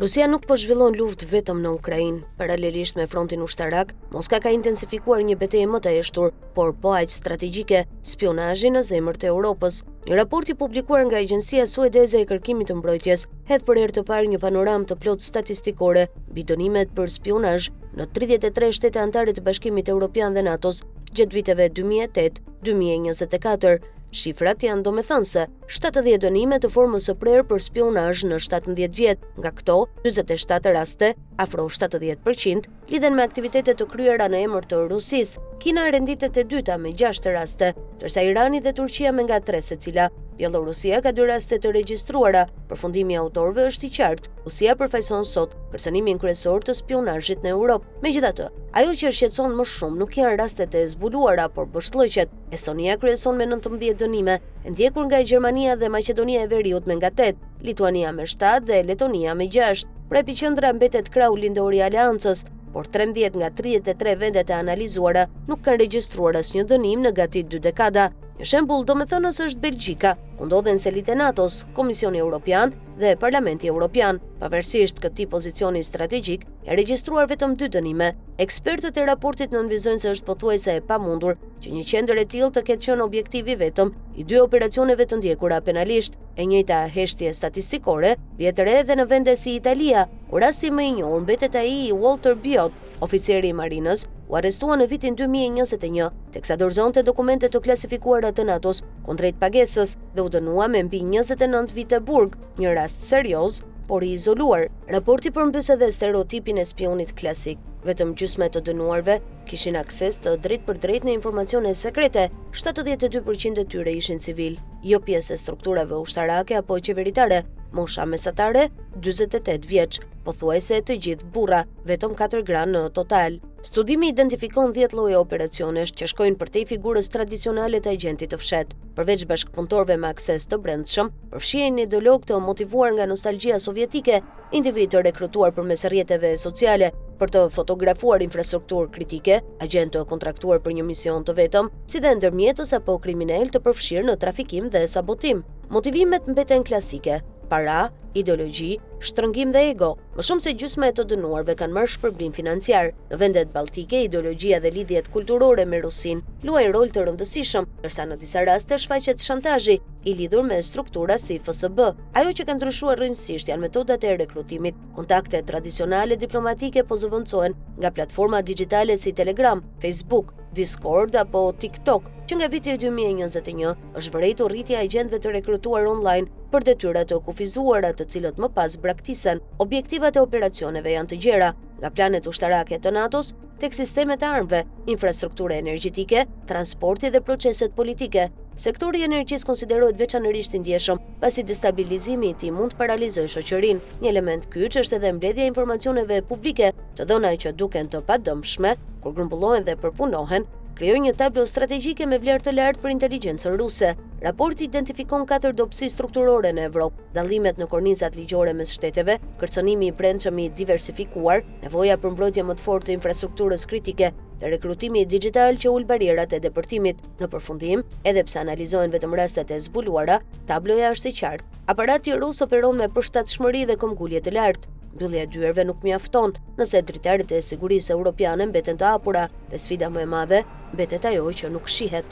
Rusia nuk po zhvillon luftë vetëm në Ukrainë. Paralelisht me frontin ushtarak, Moska ka intensifikuar një betejë më të eshtur, por po aq strategjike, spionazhi në zemër të Europës. Një raport i publikuar nga Agjencia Suedeze e Kërkimit të Mbrojtjes hedh për herë të parë një panoramë të plotë statistikore mbi dënimet për spionazh në 33 shtete anëtare të Bashkimit Evropian dhe NATO-s gjatë viteve 2008-2024. Shifrat janë domethënëse, 70 dënime të formës së prerë për spionazh në 17 vjet, nga këto 47 raste, afro 70%, lidhen me aktivitete të kryera në emër të Rusisë. Kina renditet e dyta me 6 raste, ndërsa Irani dhe Turqia me nga 3 secila. Bielorusia ka 2 raste të regjistruara. Përfundimi i autorëve është i qartë. Rusia përfaqëson sot kërcënimin kryesor të spionazhit në Europë. Megjithatë, ajo që shqetëson më shumë nuk janë rastet e zbuluara, por bështllëqet. Estonia kryeson me 19 dënime, e ndjekur nga Gjermania dhe Maqedonia e Veriut me nga 8, Lituania me 7 dhe Letonia me 6. Pra epiqendra mbetet krau lindori i aleancës, por 13 nga 33 vendet e analizuara nuk kanë regjistruar asnjë dënim në gati 2 dekada. Një shembull domethënës është Belgjika, ku ndodhen selit e NATO-s, Komisioni Evropian dhe Parlamenti Evropian. Pavarësisht këtij pozicioni strategjik, e regjistruar vetëm 2 dënime. Ekspertët e raportit nënvizojnë se është pothuajse e pamundur që një qendër e tillë të ketë qenë objektivi vetëm i 2 operacioneve të ndjekura penalisht. E njëjta heshtje statistikore vjet re edhe në vende si Italia, ku rasti më i njohur mbetet ai i Walter Biot, oficeri i marinës, u arrestua në vitin 2021, teksa dorëzonte dokumente të klasifikuara të NATO-s kundrejt pagesës dhe u dënua me mbi 29 vite burg, një rast serioz, por i izoluar. Raporti përmbys edhe stereotipin e spionit klasik. Vetëm gjysma e të dënuarve kishin akses të drejt për drejt në informacione sekrete, 72% e tyre ishin civil, jo pjesë e strukturave ushtarake apo qeveritare. Mosha mesatare 48 vjeç, pothuajse të gjithë burra, vetëm 4 gra në total. Studimi identifikon 10 lloje operacionesh që shkojnë përtej figurës tradicionale të agentit të fshet. Përveç bashkëpunëtorëve me akses të brendshëm, përfshihen ideolog të motivuar nga nostalgjia sovjetike, individ të rekrutuar përmes rrjeteve sociale për të fotografuar infrastrukturë kritike, agent të kontraktuar për një mision të vetëm, si dhe ndërmjetës apo kriminal të përfshirë në trafikim dhe sabotim. Motivimet mbeten klasike: para, ideologji, shtrëngim dhe ego. Më shumë se gjysma e të dënuarve kanë marrë shpërblim financiar. Në vendet balltike, ideologjia dhe lidhjet kulturore me Rusinë luajnë rol të rëndësishëm, ndërsa në disa raste shfaqet shantazhi i lidhur me struktura si FSB. Ajo që ka ndryshuar rrënjësisht janë metodat e rekrutimit. Kontakte tradicionale diplomatike po zëvendësohen nga platforma digjitale si Telegram, Facebook, Discord apo TikTok, që nga viti 2021 është vërejtur rritja e agjentëve të rekrutuar online për detyra të kufizuara, të cilët më pas braktisen. Objektivat e operacioneve janë të gjera, nga planet ushtarake të NATO-s tek sistemet e armëve, infrastruktura energjetike, transporti dhe proceset politike. Sektori i energjisë konsiderohet veçanërisht i ndjeshëm, pasi destabilizimi i tij mund të paralizojë shoqërinë. Një element kyç është edhe mbledhja e informacioneve publike, të dhëna që duken të padëmshme, kur grumbullohen dhe përpunohen, krijojnë një tablo strategjike me vlerë të lartë për inteligjencën ruse. Raporti identifikon 4 dobësi strukturore në Evropë: dallimet në kornizat ligjore mes shteteve, kërcënimi i brendshëm i diversifikuar, nevoja për mbrojtje më të fortë të infrastrukturës kritike dhe rekrutimi digital që ul barierat e depërtimit. Në përfundim, edhe pse analizohen vetëm rastet e zbuluara, tabloja është e qartë. Aparati rus operon me përshtatshmëri dhe këmbgulje të lartë. Mbyllja e dyerve nuk mjafton, nëse dritaret e sigurisë europiane mbeten të hapura, dhe sfida më e madhe mbetet ajo që nuk shihet.